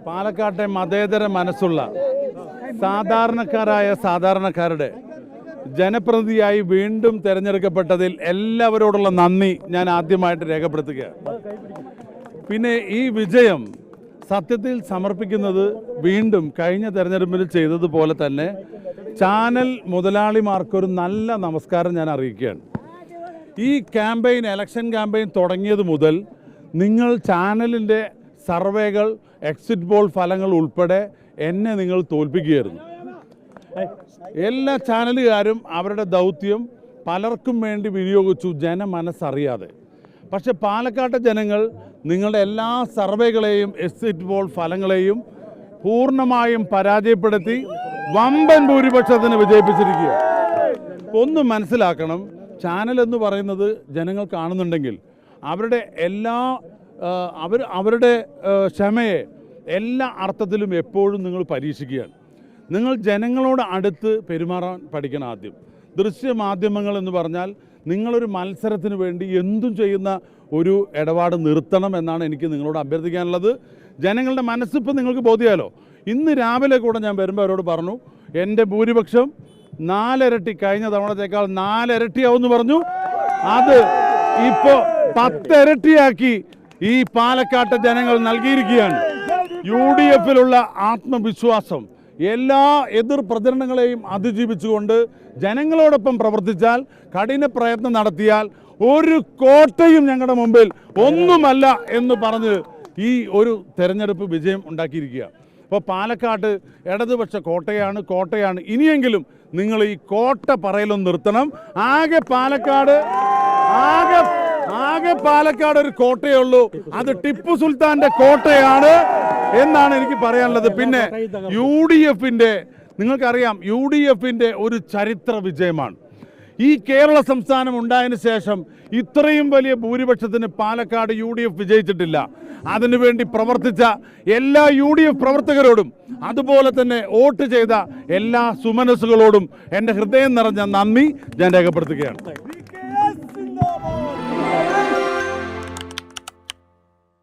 പാലക്കാട്ടെ മതേതര മനസ്സുള്ള സാധാരണക്കാരുടെ ജനപ്രതിനിധിയായി വീണ്ടും തിരഞ്ഞെടുക്കപ്പെട്ടതിൽ എല്ലാവരോടുള്ള നന്ദി ഞാൻ ആദ്യമായിട്ട് രേഖപ്പെടുത്തുകയാണ്. പിന്നെ ഈ വിജയം സത്യത്തിൽ സമർപ്പിക്കുന്നത് വീണ്ടും കഴിഞ്ഞ തെരഞ്ഞെടുപ്പിൽ ചെയ്തതുപോലെ തന്നെ ചാനൽ മുതലാളിമാർക്കൊരു നല്ല നമസ്കാരം ഞാൻ അറിയിക്കുകയാണ്. ഈ ക്യാമ്പയിൻ, ഇലക്ഷൻ ക്യാമ്പയിൻ തുടങ്ങിയത് മുതൽ നിങ്ങൾ ചാനലിൻ്റെ സർവേകൾ, എക്സിറ്റ് പോൾ ഫലങ്ങൾ ഉൾപ്പെടെ എന്നെ നിങ്ങൾ തോൽപ്പിക്കുകയായിരുന്നു. എല്ലാ ചാനലുകാരും അവരുടെ ദൗത്യം പലർക്കും വേണ്ടി വിനിയോഗിച്ചു, ജനമനസ്സറിയാതെ. പക്ഷെ പാലക്കാട്ടെ ജനങ്ങൾ നിങ്ങളുടെ എല്ലാ സർവേകളെയും എക്സിറ്റ് പോൾ ഫലങ്ങളെയും പൂർണ്ണമായും പരാജയപ്പെടുത്തി വമ്പൻ ഭൂരിപക്ഷത്തിന് വിജയിപ്പിച്ചിരിക്കുക. ഒന്ന് മനസ്സിലാക്കണം, ചാനൽ എന്ന് പറയുന്നത് ജനങ്ങൾ കാണുന്നുണ്ടെങ്കിൽ അവരുടെ ക്ഷമയെ എല്ലാ അർത്ഥത്തിലും എപ്പോഴും നിങ്ങൾ പരീക്ഷിക്കുകയാണ്. നിങ്ങൾ ജനങ്ങളോട് അടുത്ത് പെരുമാറാൻ പഠിക്കണം. ആദ്യം ദൃശ്യമാധ്യമങ്ങൾ എന്ന് പറഞ്ഞാൽ നിങ്ങളൊരു മത്സരത്തിന് വേണ്ടി എന്തും ചെയ്യുന്ന ഒരു ഇടപാട് നിർത്തണം എന്നാണ് എനിക്ക് നിങ്ങളോട് അഭ്യർത്ഥിക്കാനുള്ളത്. ജനങ്ങളുടെ മനസ്സിപ്പോൾ നിങ്ങൾക്ക് ബോധ്യമായല്ലോ. ഇന്ന് രാവിലെ കൂടെ ഞാൻ വരുമ്പോൾ അവരോട് പറഞ്ഞു, എൻ്റെ ഭൂരിപക്ഷം 4 ഇരട്ടി, കഴിഞ്ഞ തവണത്തേക്കാൾ 4 ഇരട്ടിയാവുമെന്ന് പറഞ്ഞു. അത് ഇപ്പോൾ 10 ഇരട്ടിയാക്കി ഈ പാലക്കാട്ടെ ജനങ്ങൾ നൽകിയിരിക്കുകയാണ്. UDFിലുള്ള ആത്മവിശ്വാസം എല്ലാ എതിർ പ്രചരണങ്ങളെയും അതിജീവിച്ചുകൊണ്ട് ജനങ്ങളോടൊപ്പം പ്രവർത്തിച്ചാൽ, കഠിന പ്രയത്നം നടത്തിയാൽ ഒരു കോട്ടയും ഞങ്ങളുടെ മുമ്പിൽ ഒന്നുമല്ല എന്ന് പറഞ്ഞ് ഈ ഒരു തെരഞ്ഞെടുപ്പ് വിജയം ഉണ്ടാക്കിയിരിക്കുക. അപ്പോൾ പാലക്കാട് ഇടതുപക്ഷ കോട്ടയാണ്. ഇനിയെങ്കിലും നിങ്ങൾ ഈ കോട്ട പറയലൊന്ന് നിർത്തണം. ആകെ പാലക്കാട് ഒരു കോട്ടയേ ഉള്ളൂ, അത് ടിപ്പു സുൽത്താന്റെ കോട്ടയാണ് എന്നാണ് എനിക്ക് പറയാനുള്ളത്. പിന്നെ UDFിൻ്റെ, നിങ്ങൾക്കറിയാം, UDFിൻ്റെ ഒരു ചരിത്ര വിജയമാണ്. ഈ കേരള സംസ്ഥാനം ഉണ്ടായതിനു ശേഷം ഇത്രയും വലിയ ഭൂരിപക്ഷത്തിന് പാലക്കാട് UDF വിജയിച്ചിട്ടില്ല. അതിനുവേണ്ടി പ്രവർത്തിച്ച എല്ലാ UDF പ്രവർത്തകരോടും അതുപോലെ തന്നെ വോട്ട് ചെയ്ത എല്ലാ സുമനസ്സുകളോടും എൻ്റെ ഹൃദയം നിറഞ്ഞ നന്ദി ഞാൻ രേഖപ്പെടുത്തുകയാണ്.